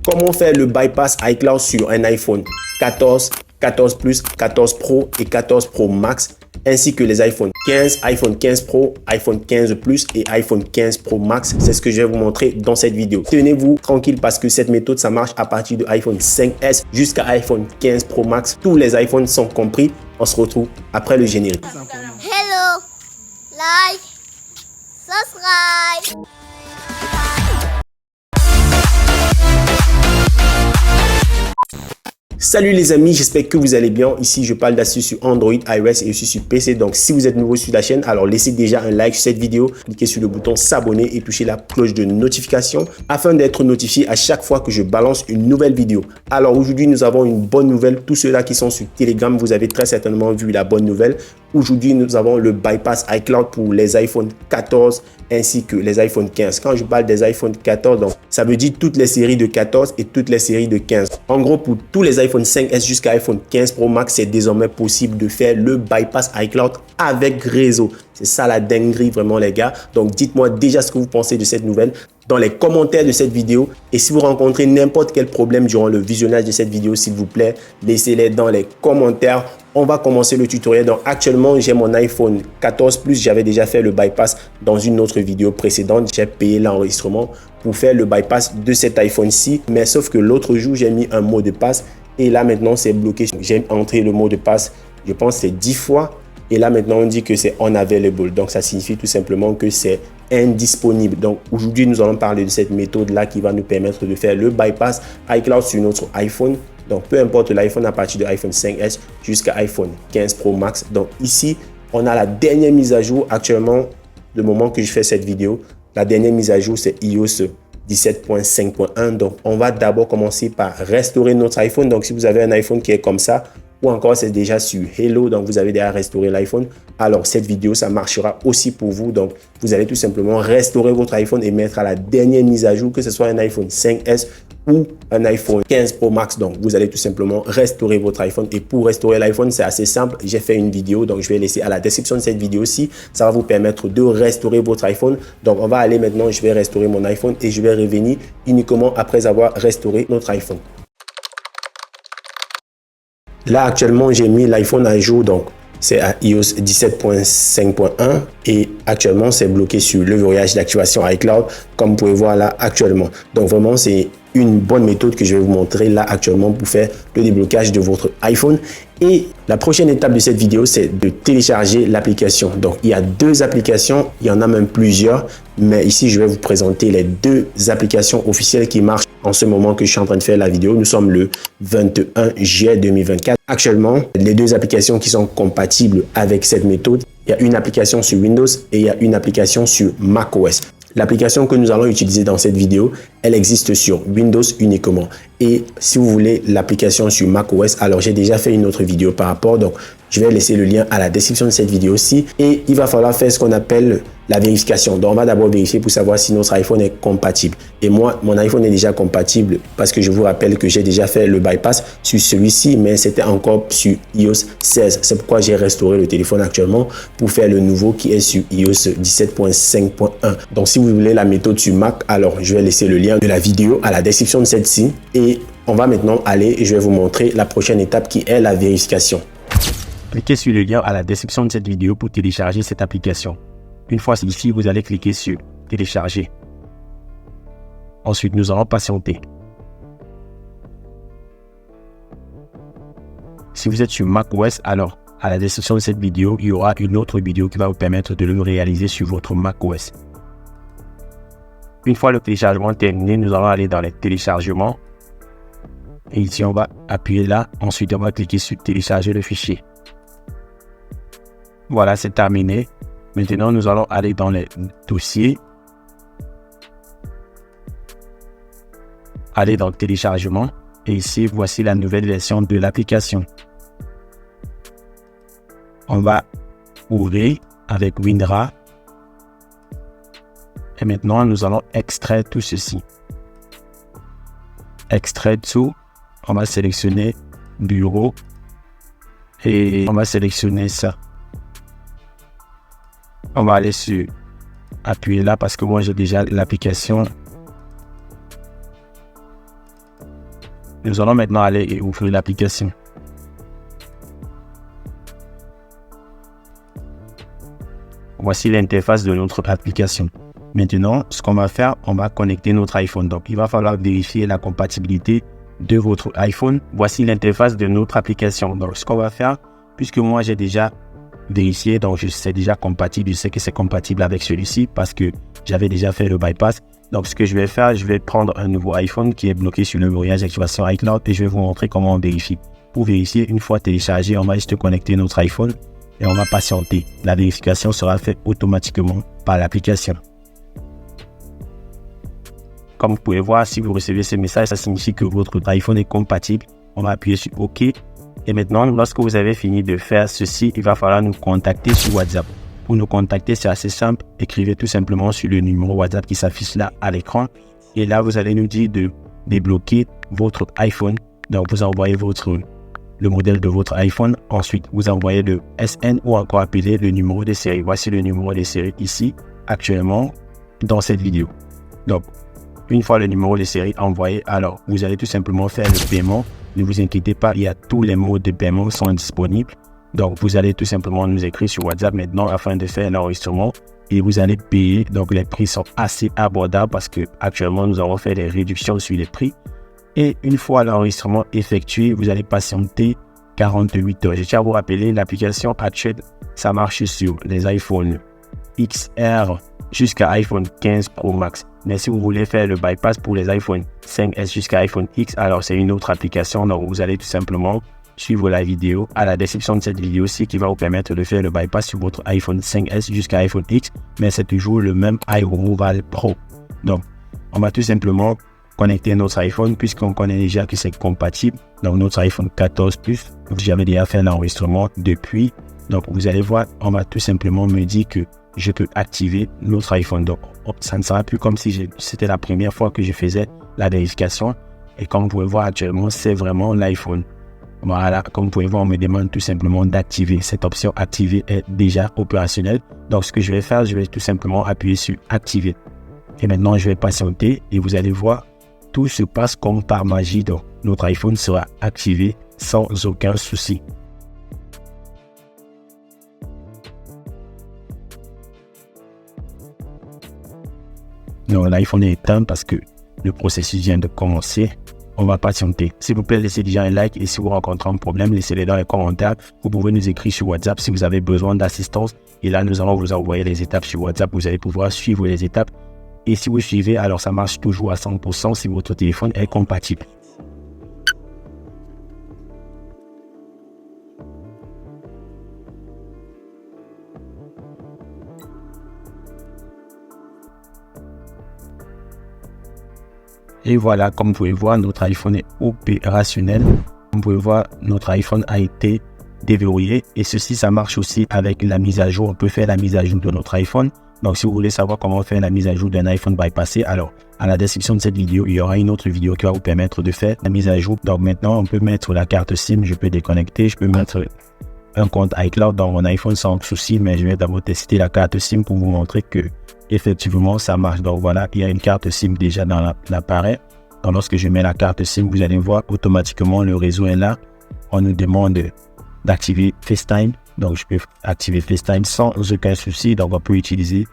comment faire le bypass iCloud sur un iPhone 14, 14 Plus, 14 Pro et 14 Pro Max, ainsi que les iPhone 15, iPhone 15 Pro, iPhone 15 Plus et iPhone 15 Pro Max. C'est ce que je vais vous montrer dans cette vidéo. Tenez-vous tranquille parce que cette méthode, ça marche à partir de iPhone 5S jusqu'à iPhone 15 Pro Max. Tous les iPhones sont compris. On se retrouve après le générique. Hello, like, subscribe. Salut les amis, j'espère que vous allez bien. Ici, je parle d'astuces sur Android, iOS et aussi sur PC. Donc, si vous êtes nouveau sur la chaîne, alors laissez déjà un like sur cette vidéo, cliquez sur le bouton s'abonner et touchez la cloche de notification afin d'être notifié à chaque fois que je balance une nouvelle vidéo. Alors aujourd'hui, nous avons une bonne nouvelle. Tous ceux-là qui sont sur Telegram, vous avez très certainement vu la bonne nouvelle. Aujourd'hui, nous avons le bypass iCloud pour les iPhone 14 ainsi que les iPhone 15. Quand je parle des iPhone 14, donc ça veut dire toutes les séries de 14 et toutes les séries de 15. En gros, pour tous les iPhone 5S jusqu'à iPhone 15 Pro Max, c'est désormais possible de faire le bypass iCloud avec réseau. C'est ça la dinguerie vraiment les gars. Donc dites-moi déjà ce que vous pensez de cette nouvelle dans les commentaires de cette vidéo. Et si vous rencontrez n'importe quel problème durant le visionnage de cette vidéo, s'il vous plaît, laissez-les dans les commentaires. On va commencer le tutoriel. Donc actuellement, j'ai mon iPhone 14 Plus. J'avais déjà fait le bypass dans une autre vidéo précédente. J'ai payé l'enregistrement pour faire le bypass de cet iPhone-ci. Mais sauf que l'autre jour, j'ai mis un mot de passe. Et là maintenant, c'est bloqué. J'ai entré le mot de passe, je pense c'est 10 fois. Et là maintenant, on dit que c'est unavailable. Donc ça signifie tout simplement que c'est indisponible. Donc aujourd'hui, nous allons parler de cette méthode-là qui va nous permettre de faire le bypass iCloud sur notre iPhone. Donc peu importe l'iPhone à partir de iPhone 5S jusqu'à iPhone 15 Pro Max. Donc ici, on a la dernière mise à jour actuellement, le moment que je fais cette vidéo. La dernière mise à jour, c'est iOS 17.5.1. Donc on va d'abord commencer par restaurer notre iPhone. Donc si vous avez un iPhone qui est comme ça, ou encore c'est déjà sur Hello, donc vous avez déjà restauré l'iPhone, alors cette vidéo ça marchera aussi pour vous. Donc vous allez tout simplement restaurer votre iPhone et mettre à la dernière mise à jour, que ce soit un iPhone 5S ou un iPhone 15 Pro Max. Donc vous allez tout simplement restaurer votre iPhone. Et pour restaurer l'iPhone, c'est assez simple. J'ai fait une vidéo, donc je vais laisser à la description de cette vidéo-ci. Ça va vous permettre de restaurer votre iPhone. Donc on va aller maintenant, je vais restaurer mon iPhone et je vais revenir uniquement après avoir restauré notre iPhone. Là, actuellement, j'ai mis l'iPhone à jour, donc c'est à iOS 17.5.1 et actuellement, c'est bloqué sur le verrouillage d'activation iCloud, comme vous pouvez voir là actuellement. Donc vraiment, c'est une bonne méthode que je vais vous montrer là actuellement pour faire le déblocage de votre iPhone. Et la prochaine étape de cette vidéo, c'est de télécharger l'application. Donc, il y a deux applications, il y en a même plusieurs, mais ici, je vais vous présenter les deux applications officielles qui marchent en ce moment que je suis en train de faire la vidéo. Nous sommes le 21 juillet 2024. Actuellement, les deux applications qui sont compatibles avec cette méthode, il y a une application sur Windows et il y a une application sur macOS. L'application que nous allons utiliser dans cette vidéo, elle existe sur Windows uniquement. Et si vous voulez l'application sur macOS, alors j'ai déjà fait une autre vidéo par rapport. Donc, je vais laisser le lien à la description de cette vidéo-ci. Et il va falloir faire ce qu'on appelle la vérification. Donc, on va d'abord vérifier pour savoir si notre iPhone est compatible. Et moi, mon iPhone est déjà compatible parce que je vous rappelle que j'ai déjà fait le bypass sur celui-ci, mais c'était encore sur iOS 16. C'est pourquoi j'ai restauré le téléphone actuellement pour faire le nouveau qui est sur iOS 17.5.1. Donc, si vous voulez la méthode sur Mac, alors je vais laisser le lien de la vidéo à la description de celle-ci. Et on va maintenant aller et je vais vous montrer la prochaine étape qui est la vérification. Cliquez sur le lien à la description de cette vidéo pour télécharger cette application. Une fois ici, vous allez cliquer sur télécharger. Ensuite, nous allons patienter. Si vous êtes sur macOS, alors à la description de cette vidéo, il y aura une autre vidéo qui va vous permettre de le réaliser sur votre macOS. Une fois le téléchargement terminé, nous allons aller dans les téléchargements. Et ici, on va appuyer là. Ensuite, on va cliquer sur télécharger le fichier. Voilà, c'est terminé. Maintenant, nous allons aller dans les dossiers. Aller dans le téléchargement. Et ici, voici la nouvelle version de l'application. On va ouvrir avec WinRAR. Et maintenant, nous allons extraire tout ceci. Extraire tout. On va sélectionner Bureau. Et on va sélectionner ça. On va aller sur appuyer là parce que moi j'ai déjà l'application. Nous allons maintenant aller et ouvrir l'application. Voici l'interface de notre application. Maintenant, ce qu'on va faire, on va connecter notre iPhone. Donc, il va falloir vérifier la compatibilité de votre iPhone. Voici l'interface de notre application. Donc, ce qu'on va faire, puisque moi, j'ai déjà vérifié, donc je sais déjà compatible, je sais que c'est compatible avec celui-ci parce que j'avais déjà fait le bypass. Donc, ce que je vais faire, je vais prendre un nouveau iPhone qui est bloqué sur le verrouillage d'activation iCloud et je vais vous montrer comment on vérifie. Pour vérifier, une fois téléchargé, on va juste connecter notre iPhone et on va patienter. La vérification sera faite automatiquement par l'application. Comme vous pouvez voir, si vous recevez ce message, ça signifie que votre iPhone est compatible. On va appuyer sur OK. Et maintenant, lorsque vous avez fini de faire ceci, il va falloir nous contacter sur WhatsApp. Pour nous contacter, c'est assez simple. Écrivez tout simplement sur le numéro WhatsApp qui s'affiche là à l'écran. Et là, vous allez nous dire de débloquer votre iPhone. Donc, vous envoyez le modèle de votre iPhone. Ensuite, vous envoyez le SN ou encore appelez le numéro de série. Voici le numéro de série ici, actuellement, dans cette vidéo. Donc, une fois le numéro de série envoyé, alors vous allez tout simplement faire le paiement. Ne vous inquiétez pas, il y a tous les modes de paiement qui sont disponibles. Donc, vous allez tout simplement nous écrire sur WhatsApp maintenant afin de faire l'enregistrement et vous allez payer. Donc, les prix sont assez abordables parce que actuellement nous avons fait des réductions sur les prix. Et une fois l'enregistrement effectué, vous allez patienter 48 heures. Je tiens à vous rappeler, l'application actuelle, ça marche sur les iPhone XR jusqu'à iPhone 15 Pro Max. Mais si vous voulez faire le bypass pour les iPhone 5S jusqu'à iPhone X, alors c'est une autre application. Donc, vous allez tout simplement suivre la vidéo à la description de cette vidéo-ci qui va vous permettre de faire le bypass sur votre iPhone 5S jusqu'à iPhone X. Mais c'est toujours le même iRemoval Pro. Donc, on va tout simplement connecter notre iPhone puisqu'on connaît déjà que c'est compatible. Donc, notre iPhone 14 Plus, j'avais déjà fait l'enregistrement depuis. Donc, vous allez voir, on va tout simplement me dire que je peux activer notre iPhone. Donc, ça ne sera plus comme si c'était la première fois que je faisais la vérification. Et comme vous pouvez voir actuellement, c'est vraiment l'iPhone. Voilà, comme vous pouvez voir, on me demande tout simplement d'activer. Cette option activer est déjà opérationnelle. Donc, ce que je vais faire, je vais tout simplement appuyer sur activer. Et maintenant, je vais patienter et vous allez voir, tout se passe comme par magie. Donc, notre iPhone sera activé sans aucun souci. Donc, l'iPhone est éteint parce que le processus vient de commencer. On va patienter. S'il vous plaît, laissez déjà un like et si vous rencontrez un problème, laissez-le dans les commentaires. Vous pouvez nous écrire sur WhatsApp si vous avez besoin d'assistance. Et là, nous allons vous envoyer les étapes sur WhatsApp. Vous allez pouvoir suivre les étapes. Et si vous suivez, alors ça marche toujours à 100% si votre téléphone est compatible. Et voilà, comme vous pouvez voir, notre iPhone est opérationnel. Comme vous pouvez voir, notre iPhone a été déverrouillé. Et ceci, ça marche aussi avec la mise à jour. On peut faire la mise à jour de notre iPhone. Donc, si vous voulez savoir comment faire la mise à jour d'un iPhone bypassé, alors, à la description de cette vidéo, il y aura une autre vidéo qui va vous permettre de faire la mise à jour. Donc, maintenant, on peut mettre la carte SIM. Je peux déconnecter. Je peux mettre un compte iCloud dans mon iPhone sans souci. Mais je vais d'abord tester la carte SIM pour vous montrer que effectivement, ça marche. Donc voilà, il y a une carte SIM déjà dans l'appareil. Donc lorsque je mets la carte SIM, vous allez voir automatiquement le réseau est là. On nous demande d'activer FaceTime. Donc je peux activer FaceTime sans aucun souci. Donc on peut utiliser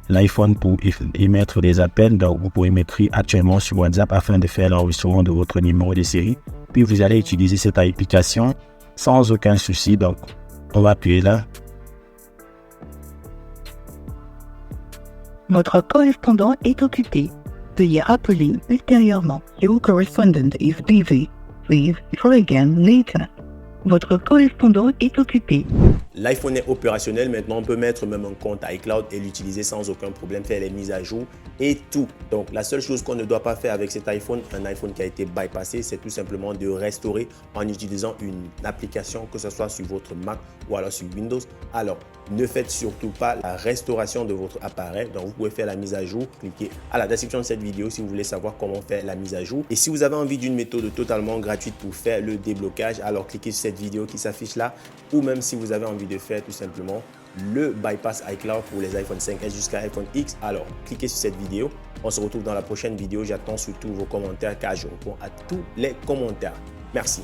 l'iPhone pour émettre des appels. Donc vous pouvez m'écrire actuellement sur WhatsApp afin de faire l'enregistrement de votre numéro de série. Puis vous allez utiliser cette application sans aucun souci. Donc on va appuyer là. Votre correspondant est occupé. Veuillez rappeler ultérieurement. Your correspondent is busy. Please try again later. Votre correspondant est occupé. L'iPhone est opérationnel. Maintenant, on peut mettre même un compte iCloud et l'utiliser sans aucun problème, faire les mises à jour et tout. Donc, la seule chose qu'on ne doit pas faire avec cet iPhone, un iPhone qui a été bypassé, c'est tout simplement de restaurer en utilisant une application, que ce soit sur votre Mac ou alors sur Windows. Alors, ne faites surtout pas la restauration de votre appareil. Donc, vous pouvez faire la mise à jour. Cliquez à la description de cette vidéo si vous voulez savoir comment faire la mise à jour. Et si vous avez envie d'une méthode totalement gratuite pour faire le déblocage, alors cliquez sur cette vidéo qui s'affiche là. Ou même si vous avez envie de faire tout simplement le bypass iCloud pour les iPhone 5S jusqu'à iPhone X. Alors, cliquez sur cette vidéo. On se retrouve dans la prochaine vidéo. J'attends surtout vos commentaires car je réponds à tous les commentaires. Merci.